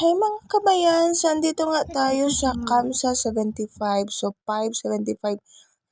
Hey mga kabayan, so andito nga tayo sa Kamsa 75. So 575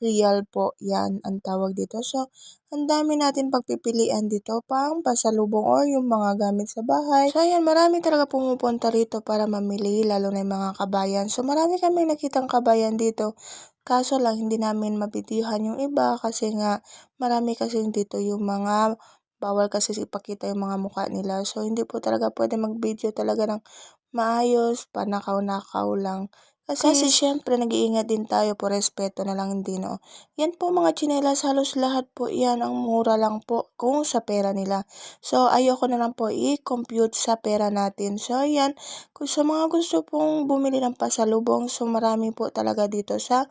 real po, yan ang tawag dito. So ang dami natin pagpipilian dito pang pasalubong or yung mga gamit sa bahay. So ayan, marami talaga pumupunta rito para mamili, lalo na yung mga kabayan. So marami kami nakitang kabayan dito. Kaso lang hindi namin mabidyohan yung iba kasi nga marami kasi dito yung mga bawal kasi ipakita yung mga mukha nila. So hindi po talaga pwede mag-video talaga ng maayos, panakaw-nakaw lang. Kasi syempre nag-iingat din tayo po, respeto na lang din, no? Yan po mga tsinelas, halos lahat po yan ang mura lang po kung sa pera nila. So ayoko na lang po i-compute sa pera natin. So ayan, kung sa mga gusto pong bumili ng pasalubong, so marami po talaga dito sa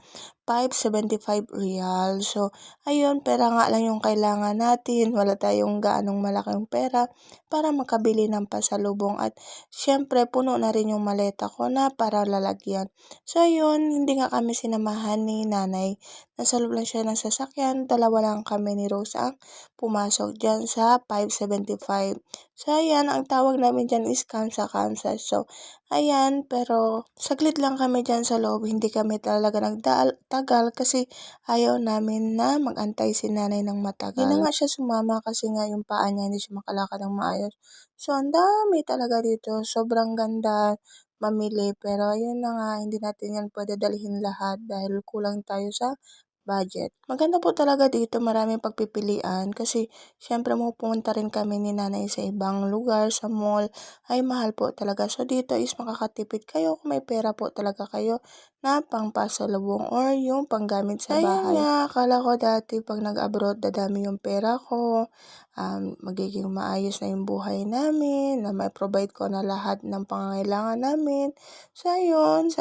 575 real. So ayun, pera nga lang yung kailangan natin. Wala tayong gaanong malaking pera para makabili ng pasalubong at syempre puno na rin yung maleta ko na para lalagyan. So ayun, hindi nga kami sinamahan ni nanay. Nasa loob lang siya ng sasakyan, dalawa lang kami ni Rose ang pumasok dyan sa 575. So ayan, ang tawag namin dyan is kamsa-kamsa. So ayan, pero saglit lang kami dyan sa loob, hindi kami talaga nagtagal kasi ayaw namin na magantay si nanay ng matagal. Hindi na nga siya sumama kasi nga yung paa niya hindi siya makalakad ng maayos. So ang dami talaga dito, sobrang ganda mamili, pero ayun na nga, hindi natin yan pwede dalhin lahat dahil kulang tayo sa budget. Maganda po talaga dito, maraming pagpipilian kasi syempre pupunta rin kami ni nanay sa ibang lugar, sa mall, ay mahal po talaga. So dito is makakatipid kayo kung may pera po talaga kayo na pangpasalubong or yung panggamit sa bahay. Ayun nga, akala ko dati pag nag-abroad dadami yung pera ko, magiging maayos na yung buhay namin, na may provide ko na lahat ng pangangailangan namin. So ayun,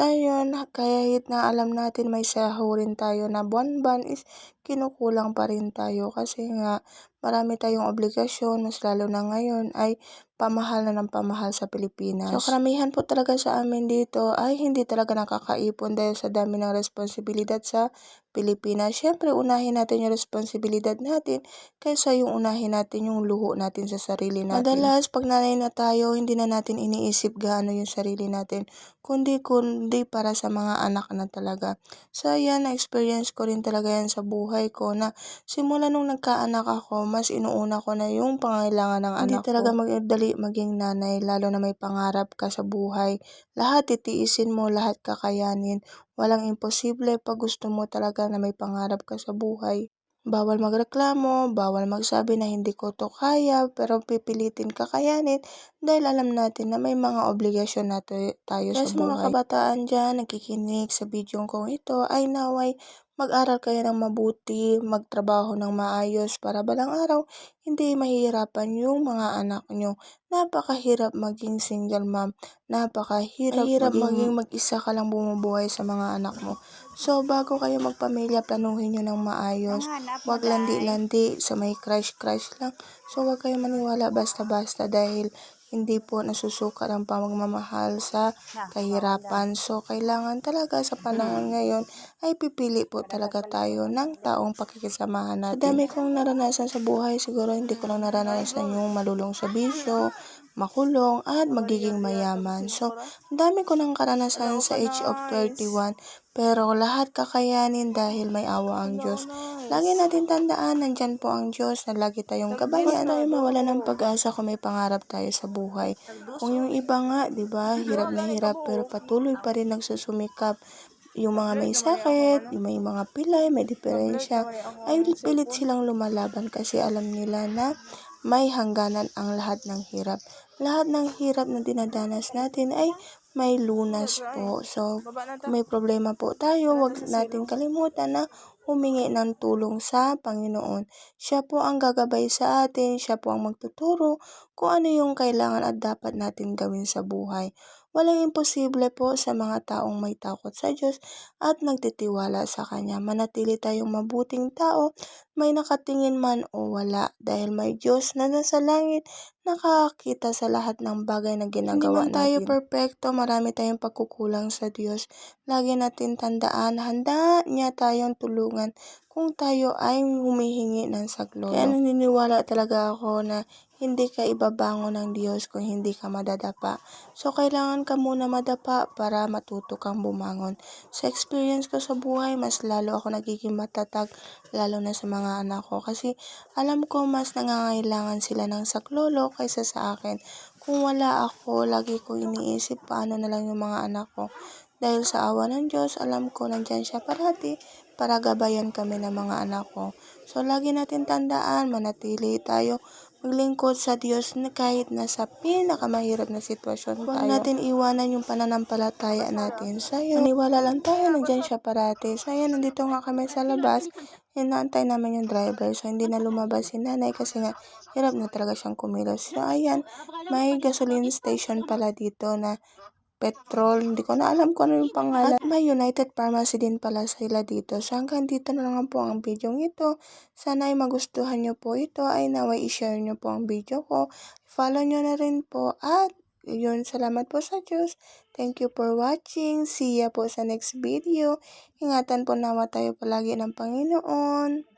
kahit na alam natin may sahurin tayo na buwan-buwan is kinukulang pa rin tayo kasi nga marami tayong obligasyon, mas lalo na ngayon ay pamahal na ng pamahal sa Pilipinas. So karamihan po talaga sa amin dito ay hindi talaga nakakaipon dahil sa dami ng responsibilidad sa Pilipinas. Syempre unahin natin yung responsibilidad natin kaysa yung unahin natin yung luho natin sa sarili natin. Madalas pag nanay na tayo, hindi na natin iniisip gaano yung sarili natin, kundi para sa mga anak na talaga. So ayan, na-experience ko rin talaga yan sa buhay ko na simula nung nagkaanak ako, mas inuuna ko na yung pangailangan ng anak ko. Hindi talaga magdali maging nanay, lalo na may pangarap ka sa buhay. Lahat titiisin mo, lahat kakayanin. Walang imposible pag gusto mo talaga na may pangarap ka sa buhay. Bawal magreklamo, bawal magsabi na hindi ko to kaya, pero pipilitin kakayanin dahil alam natin na may mga obligasyon na tayo sa buhay. Mga kabataan dyan, nakikinig sa video kong ito, ay naway mag-aral kayo ng mabuti, magtrabaho ng maayos para balang araw hindi mahihirapan yung mga anak nyo. Napakahirap maging single mom, napakahirap maging mag-isa ka lang bumubuhay sa mga anak mo. So bago kayo magpamilya, planuhin nyo ng maayos. Huwag landi-landi sa may crush-crush lang. So huwag kayo maniwala basta-basta dahil hindi po nasusukat ang pamagmamahal sa kahirapan. So kailangan talaga sa panahon ngayon ay pipili po talaga tayo ng taong pakikisamahan natin. Sa dami kong naranasan sa buhay, siguro hindi ko lang naranasan yung malulong sa bisyo, makulong, at magiging mayaman. So, ang dami ko ng karanasan sa age of 31, pero lahat kakayanin dahil may awa ang Diyos. Lagi natin tandaan, nandyan po ang Diyos na lagi tayong gabayan. Huwag tayo mawala ng pag-asa kung may pangarap tayo sa buhay. Kung yung iba nga, di ba, hirap na hirap pero patuloy pa rin nagsusumikap. Yung mga may sakit, yung may mga pilay, may diferensya, ay pilit silang lumalaban kasi alam nila na may hangganan ang lahat ng hirap. Lahat ng hirap na dinadanas natin ay may lunas po. So, kung may problema po tayo, wag natin kalimutan na humingi ng tulong sa Panginoon. Siya po ang gagabay sa atin, siya po ang magtuturo kung ano yung kailangan at dapat natin gawin sa buhay. Walang imposible po sa mga taong may takot sa Diyos at nagtitiwala sa Kanya. Manatili tayong mabuting tao, may nakatingin man o wala, dahil may Diyos na nasa langit, nakakita sa lahat ng bagay na ginagawa natin. Hindi man tayo perfecto, marami tayong pagkukulang sa Diyos. Lagi natin tandaan, handa niya tayong tulungan tulungan kung tayo ay humihingi ng saklolo. Kaya naniniwala talaga ako na hindi ka ibabangon ng Diyos kung hindi ka madadapa. So, kailangan ka muna madapa para matuto kang bumangon. Sa experience ko sa buhay, mas lalo ako nagiging matatag, lalo na sa mga anak ko. Kasi alam ko mas nangangailangan sila ng saklolo kaysa sa akin. Kung wala ako, lagi ko iniisip paano na lang yung mga anak ko. Dahil sa awa ng Diyos, alam ko nandyan siya parati para gabayan kami ng mga anak ko. So, lagi natin tandaan, manatili tayo maglingkod sa Diyos na kahit nasa pinakamahirap na sitwasyon tayo. Huwag natin iwanan yung pananampalataya natin. Sa'yo, maniwala lang tayo, nandyan siya parati. Sa'yo, nandito nga kami sa labas, inaantay namin yung driver. So, hindi na lumabas si nanay kasi nga hirap na talaga siyang kumilos. So, ayan, may gasoline station pala dito na Petrol, hindi ko na alam kung ano yung pangalan. At may United Pharmacy din pala sila dito. So hanggang dito na lang po ang video ito. Sana ay magustuhan nyo po ito. Ay naway i-share nyo po ang video ko. Follow nyo na rin po. At yun, salamat po sa Diyos. Thank you for watching. See ya po sa next video. Ingatan po nawa tayo palagi ng Panginoon.